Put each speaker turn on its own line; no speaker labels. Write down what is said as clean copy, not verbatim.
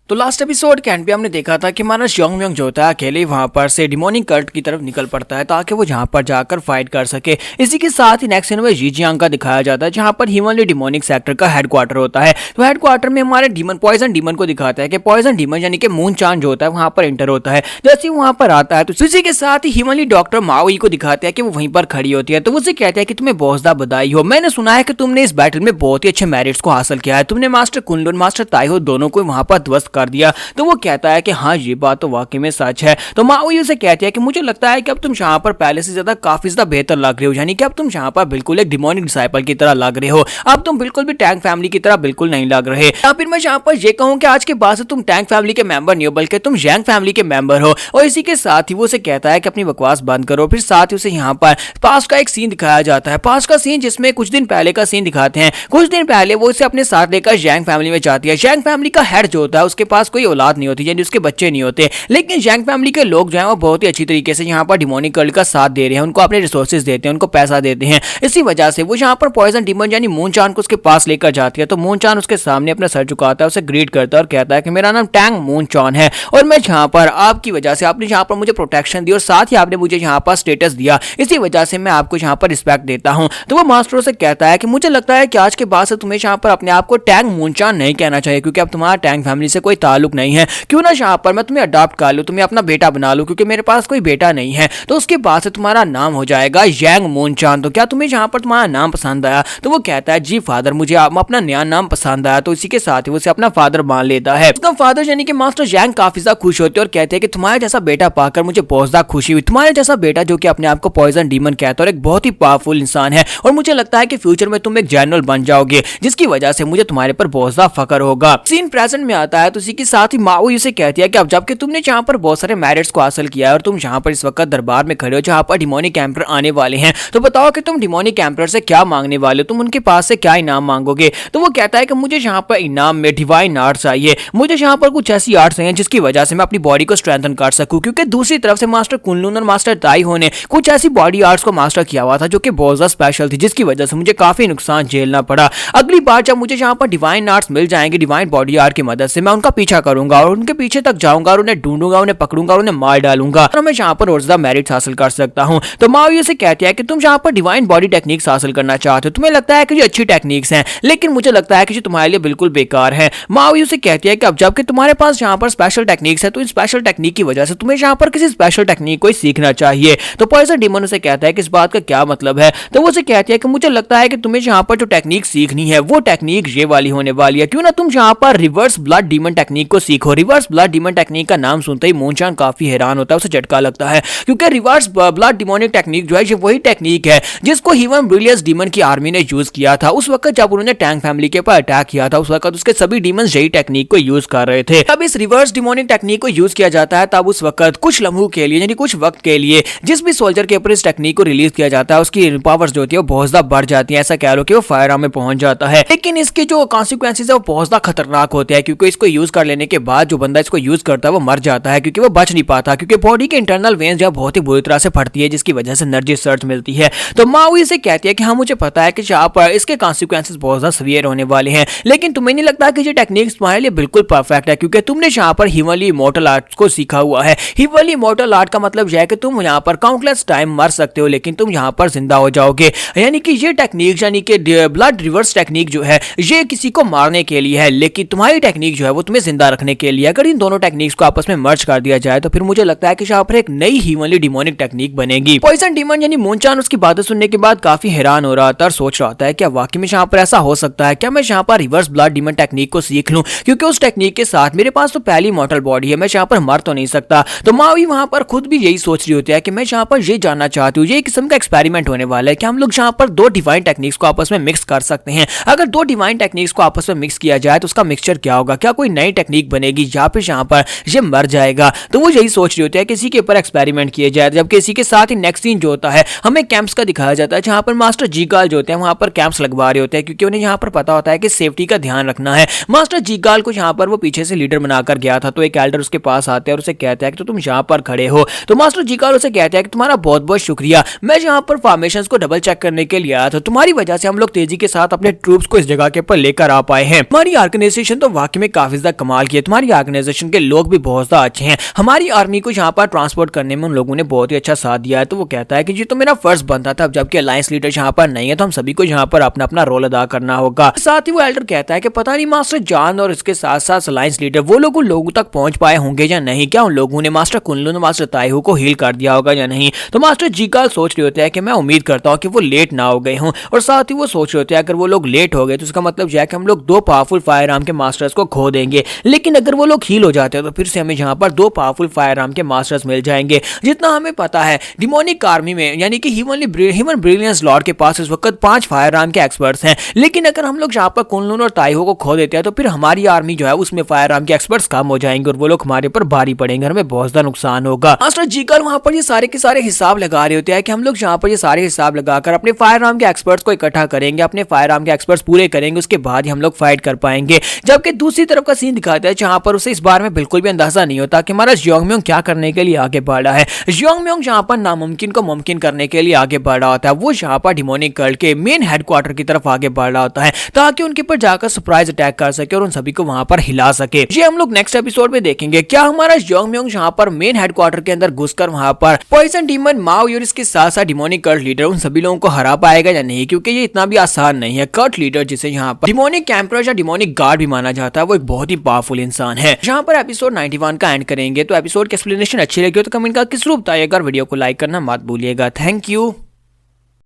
तो last episode के and पे हमने देखा था कि हमारा योंग म्योंग जो होता है अकेले वहां पर से डिमोनिक कल्ट की तरफ निकल पड़ता है ताकि वो जहां पर जाकर फाइट कर सके। इसी के साथ ही नेक्स्ट सीन में जी जियांग का दिखाया जाता है जहां पर ह्यूमनली डिमोनिक सेक्टर का हेडक्वार्टर होता है। तो हेडक्वार्टर में हमारे डीमन पॉइजन डीमन को दिखाता है कि पॉइजन डीमन यानी कि मून चांद जो होता है वहां पर एंटर होता है। जैसे ही वहां पर आता है तो इसी के साथ ही ह्यूमनली डॉक्टर माओई को दिखाते हैं कि वो वहीं पर खड़ी होती है। तो वो उसे कहते हैं कि तुम्हें बहुत ज्यादा बधाई हो, मैंने सुना है कि तुमने इस बैटल में बहुत ही अच्छे मेरिट्स को हासिल किया है, तुमने मास्टर कुनलुन मास्टर ताइहो दोनों को वहां पर ध्वस्त कर दिया। तो वो कहता है कि हाँ ये बात तो वाकई में सच है। तो माओई उसे कहती है कि मुझे लगता है कि अब तुम यहाँ पर पहले से ज्यादा काफी ज्यादा बेहतर लग रहे हो, यानी कि अब तुम यहाँ पर बिल्कुल एक डिमोनिक डिसाइपल की तरह लग रहे हो, अब तुम बिल्कुल भी टैंक फैमिली की तरह बिल्कुल नहीं लग रहे। या फिर मैं यहाँ पर ये कहूँ कि आज के बाद से तुम टैंक फैमिली के मेंबर नहीं हो बल्कि तुम जैंग फैमिली के मेंबर हो। और इसी के साथ ही वो उसे कहता है कि अपनी बकवास बंद करो। फिर साथ ही उसे यहाँ पर पास्ट का एक सीन दिखाया जाता है, पास्ट का सीन जिसमें कुछ दिन पहले का सीन दिखाते हैं। कुछ दिन पहले वो इसे अपने साथ लेकर जैंग फैमिली में जाती है। जैंग फैमिली का हेड जो होता है उसके पास कोई औलाद नहीं होती, यानी उसके बच्चे नहीं होते, लेकिन जैंग फैमिली के लोग जो हैं वो बहुत ही अच्छी तरीके से यहाँ पर डिमोनिक कल्ट का साथ दे रहे हैं, उनको अपने रिसोर्सेज देते हैं, उनको पैसा देते हैं। इसी वजह से वो यहाँ पर पॉइजन डीमन यानी मून चांद को उसके पास लेकर जाती है। तो मून चांद उसके सामने अपना सर झुकाता है, उसे ग्रीट करता है और कहता है कि मेरा नाम टैंग मून चांद है और मैं यहाँ पर आपकी वजह से, आपने यहाँ पर मुझे प्रोटेक्शन दी और साथ ही आपने मुझे यहाँ पर स्टेटस दिया, इसी वजह से मैं आपको यहाँ पर रिस्पेक्ट देता हूँ। तो वो मास्टरों से कहता है कि मुझे लगता है कि आज के बाद से तुम्हें यहाँ पर अपने आप को टैंग मून चांद नहीं कहना चाहिए, क्योंकि अब तुम्हारा टैंग फैमिली से कोई ताल्लुक नहीं है। क्यों ना यहाँ पर मैं तुम्हें अडॉप्ट कर लूँ, तुम्हें अपना बेटा बना लूँ, क्योंकि मेरे पास कोई बेटा नहीं है। तो उसके बाद से तुम्हारा नाम हो जाएगा यांग मून चांद। तो क्या तुम्हें यहाँ पर तुम्हारा नाम पसंद आया? तो वो कहता है जी फादर, मुझे अपना नया नाम पसंद आया। तो इसी के साथ ही वो उसे अपना फादर मान लेता है। उसका फादर यानी कि मास्टर यांग काफी ज्यादा खुश होते हैं और कहते हैं कि तुम्हारे जैसा बेटा पाकर मुझे बहुत ज्यादा खुशी हुई, तुम्हारे जैसा बेटा जो कि अपने आप को पॉइजन डीमन कहता है और एक बहुत ही पावरफुल इंसान है, और मुझे लगता है कि फ्यूचर में तुम एक जनरल बन जाओगे, जिसकी वजह से मुझे तुम्हारे पर बहुत ज्यादा फख्र होगा। सीन प्रेजेंट में आता है तो इसी के साथ ही माओई उसे कहती है कि अब जबकि तुमने यहाँ पर बहुत सारे मेरिट्स को हासिल किया है और तुम यहाँ पर इस वक्त दरबार में खड़े हो जहाँ पर डिमोनिक एम्पर आने वाले हैं, तो बताओ कि तुम डिमोनिक एम्पर से क्या मांगने वाले हो, तुम उनके पास से क्या इनाम मांगोगे? तो वो कहता है कि मुझे यहाँ पर इनाम में डिवाइन आर्ट चाहिए, मुझे यहाँ पर कुछ ऐसी आर्ट्स हैं जिसकी वजह से मैं अपनी बॉडी को स्ट्रेंथन कर सकूं, क्योंकि दूसरी तरफ से मास्टर कुनलुन और मास्टर ताइहो ने कुछ ऐसी बॉडी आर्ट्स को मास्टर किया हुआ था जो कि बहुत ज्यादा स्पेशल थी, जिसकी वजह से मुझे काफी नुकसान झेलना पड़ा। अगली बार जब मुझे यहाँ पर डिवाइन आर्ट्स मिल जाएंगे, डिवाइन बॉडी आर्ट की मदद से मैं उनका पीछा करूंगा और उनके पीछे तक जाऊंगा और उन्हें ढूंढूंगा, उन्हें पकड़ूंगा और उन्हें मार डालूंगा, और मैं यहाँ पर और ज्यादा मेरिट्स हासिल कर सकता हूँ। तो माओई से कहती है कि तुम यहाँ पर डिवाइन बॉडी टेक्निक्स हासिल करना चाहते हो, तुम्हें लगता है कि ये अच्छी टेक्निक्स हैं, लेकिन मुझे लगता है कि ये तुम्हारे लिए बिल्कुल बेकार है। माओई से कहती है कि अब जबकि तुम्हारे पास यहाँ पर स्पेशल टेक्निक्स है तो इन स्पेशल टेक्निक की वजह से तुम्हें यहाँ पर किसी स्पेशल टेक्निक को सीखना चाहिए। तो पॉइजन डीमन उसे कहता है कि इस बात का क्या मतलब है? तो वो उसे कहती है कि मुझे लगता है कि तुम्हें यहाँ पर जो टेक्निक सीखनी है वो टेक्निक ये वाली होने वाली है, क्यों ना तुम यहाँ पर रिवर्स ब्लड डीमन टेक्निक को सीखो। रिवर्स ब्लड डीमन टेक्निक का नाम सुनते ही मूनचान काफी हैरान होता है, उसे झटका लगता है, क्योंकि रिवर्स ब्लड डिमोनिक टेक्निक जो है ये वही टेक्निक है जिसको ह्यूमन ब्रिलियंस डीमन की आर्मी ने यूज किया था उस वक्त जब उन्होंने टैंक फैमिली के ऊपर अटैक किया था। उस वक्त उसके सभी डीमंस यही टेक्निक को यूज कर रहे थे। तब इस रिवर्स डिमोनिक टेक्निक को यूज किया जाता है, तब उस वक्त कुछ लम्हों के लिए यानी कुछ वक्त के लिए जिस भी सोल्जर के ऊपर इस टेक्निक को रिलीज किया जाता है उसकी पावर्स जो होती है वो बहुत ज्यादा बढ़ जाती है, ऐसा कह लो कि वो फायर आर्म में पहुंच जाता है। लेकिन इसके जो कॉन्सिक्वेंसेस है वो बहुत ज्यादा खतरनाक होते हैं, क्योंकि इसको यूज कर लेने के बाद जो बंदा इसको यूज करता है वो मर जाता है, क्योंकि वो बच नहीं पाता, क्योंकि बॉडी के इंटरनल वेन्स जो बहुत ही बुरी तरह से फटती है, जिसकी वजह से एनर्जी सर्च मिलती है। तो माओई से कहती है कि हाँ मुझे पता है कि यहाँ पर इसके कॉन्सिक्वेंसेस बहुत ज्यादा सीवियर होने वाले हैं, लेकिन तुम्हें नहीं लगता कि ये टेक्निक्स तुम्हारे लिए बिल्कुल परफेक्ट है, क्योंकि तुमने यहाँ पर ह्यूमनली इमॉर्टल आर्ट को सीखा हुआ है। ह्यूमनली इमॉर्टल आर्ट का मतलब यह है कि तुम यहाँ पर काउंटलेस टाइम मर सकते हो लेकिन तुम यहाँ पर जिंदा हो जाओगे, यानी कि ये टेक्निक यानी कि ब्लड रिवर्स टेक्निक जो है ये किसी को मारने के लिए है, लेकिन तुम्हारी टेक्निक जो है वो तुम्हें जिंदा रखने के लिए। अगर इन दोनों टेक्निक्स को आपस में मर्ज कर दिया जाए तो फिर मुझे लगता है कि यहाँ पर एक नई ह्यूमनली डिमोनिक टेक्निक बनेगी। पॉइजन डीमन यानी मूनचान उसकी बातें सुनने के बाद काफी हैरान हो रहा था और सोच रहा था क्या वाकई में यहाँ पर ऐसा हो सकता है, क्या मैं यहाँ पर रिवर्स ब्लड डीमन टेक्निक को सीख लूं, क्योंकि उस टेक्निक के साथ मेरे पास तो पहली मॉर्टल बॉडी है, मैं यहाँ पर मर तो नहीं सकता। तो माओई वहां पर खुद भी यही सोच रही होती है कि मैं यहाँ पर ये जानना चाहती हूँ, ये किस्म का एक्सपेरिमेंट होने वाला है कि हम लोग यहाँ पर दो डिवाइन टेक्निक्स को आपस में मिक्स कर सकते हैं। अगर दो डिवाइन टेक्निक्स को आपस में मिक्स किया जाए तो उसका मिक्सचर क्या होगा, क्या कोई नई टेक्निक बनेगी या फिर यहाँ पर ये मर जाएगा? तो वो यही सोच रही होती है किसी के ऊपर एक्सपेरिमेंट किया जाए। जबकि इसी के साथ ही नेक्स्ट सीन जो होता है हमें कैंप्स का दिखाया जाता है, जहाँ पर मास्टर जीगाल जो होते हैं वहां पर कैंप्स लगवा रहे होते हैं, क्योंकि उन्हें यहाँ पर पता होता है कि सेफ्टी का ध्यान रखना है। मास्टर जीगाल को यहाँ पर वो पीछे से लीडर बनाकर गया था, तो एक एल्डर उसके पास आते हैं और उसे कहता है कि तो तुम यहाँ पर खड़े हो। तो मास्टर जीगाल उसे कहता है कि तुम्हारा बहुत बहुत शुक्रिया, मैं यहाँ पर फॉर्मेशंस को डबल चेक करने के लिए आया था, तुम्हारी वजह से हम लोग तेजी के साथ अपने ट्रूप्स को इस जगह के ऊपर लेकर आ पाए हैं। हमारी ऑर्गेनाइजेशन तो वाकई में काफी ज्यादा कमाल किया, तुम्हारी ऑर्गेनाइजेशन के लोग भी बहुत ज्यादा अच्छे हैं, हमारी आर्मी को यहाँ पर ट्रांसपोर्ट करने में उन लोगों ने बहुत ही अच्छा साथ दिया है। तो वो कहता है कि जी तो मेरा फर्ज बनता था, जबकि अलायंस लीडर यहाँ पर नहीं है तो हम सभी को यहाँ पर अपना अपना रोल अदा करना होगा। साथ ही वो एल्डर कहता है कि पता नहीं मास्टर जान और इसके साथ साथ अलायंस लीडर वो लोग उन लोगों तक पहुंच पाए होंगे या नहीं, क्या उन लोगों ने मास्टर कुनलुन और मास्टर ताइहू को हील कर दिया होगा या नहीं। तो मास्टर जीकाल सोच रहे होते हैं कि मैं उम्मीद करता हूँ कि वो लेट ना हो गए हों, और साथ ही वो सोच रहे होते हैं अगर वो लोग लेट हो गए तो उसका मतलब यह है कि हम लोग 2 पावरफुल फायर आर्म के मास्टर्स को खो देंगे, लेकिन अगर वो लोग हील हो जाते हैं तो फिर से हमें यहाँ पर 2 पावरफुल फायर आर्म के मास्टर्स मिल जाएंगे। जितना हमें पता है डिमोनिक आर्मी में यानी कि ह्यूमन ब्रिलियंस लॉर्ड के पास इस वक्त 5 फायर आर्म के एक्सपर्ट्स हैं, लेकिन अगर हम लोग यहाँ पर कुनलुन और ताइहू को खो देते हैं तो फिर हमारी आर्मी जो है उसमें फायर आर्म के एक्सपर्ट्स कम हो जाएंगे और वो लोग हमारे ऊपर भारी पड़ेंगे, हमें बहुत ज्यादा नुकसान होगा। मास्टर जीकर वहां पर ये सारे के सारे हिसाब लगा रहे होते हैं कि हम लोग यहाँ पर ये सारे हिसाब लगाकर अपने फायर आर्म के एक्सपर्ट्स को इकट्ठा करेंगे, अपने फायर आर्म के एक्सपर्ट्स पूरे करेंगे, उसके बाद ही हम लोग फाइट कर पाएंगे। जबकि दूसरी तरफ का सीन दिखाता है जहां पर उसे इस बारे में बिल्कुल भी अंदाजा नहीं होता कि हमारा योंगम्योंग क्या करने के लिए आगे बढ़ा है। योंगम्योंग जहां पर नामुमकिन को मुमकिन करने के लिए आगे बढ़ रहा होता है, वो यहाँ पर डिमोनिक कल्ट के मेन हेडक्वार्टर की तरफ आगे बढ़ रहा होता है ताकि उनके ऊपर जाकर सरप्राइज अटैक कर सके और उन सभी को वहां पर हिला सके। ये हम लोग नेक्स्ट एपिसोड में देखेंगे। क्या हमारा योंगम्योंग यहाँ पर मेन हेडक्वार्टर के अंदर घुसकर वहां पर पॉइजन डीमन माओ और इसके साथ साथ डिमोनिक कल्ट लीडर उन सभी लोगों को हरा पाएगा या नहीं, क्योंकि ये इतना भी आसान नहीं है। कल्ट लीडर जिसे यहाँ पर डिमोनिक कैंपर या डिमोनिक गार्ड भी माना जाता है, वो एक बहुत ही पावरफुल इंसान है। जहाँ पर एपिसोड 91 का एंड करेंगे। तो एपिसोड की एक्सप्लेनेशन अच्छी लगी हो तो कमेंट करके जरूर बताइएगा, वीडियो को लाइक करना मत भूलिएगा। Thank you.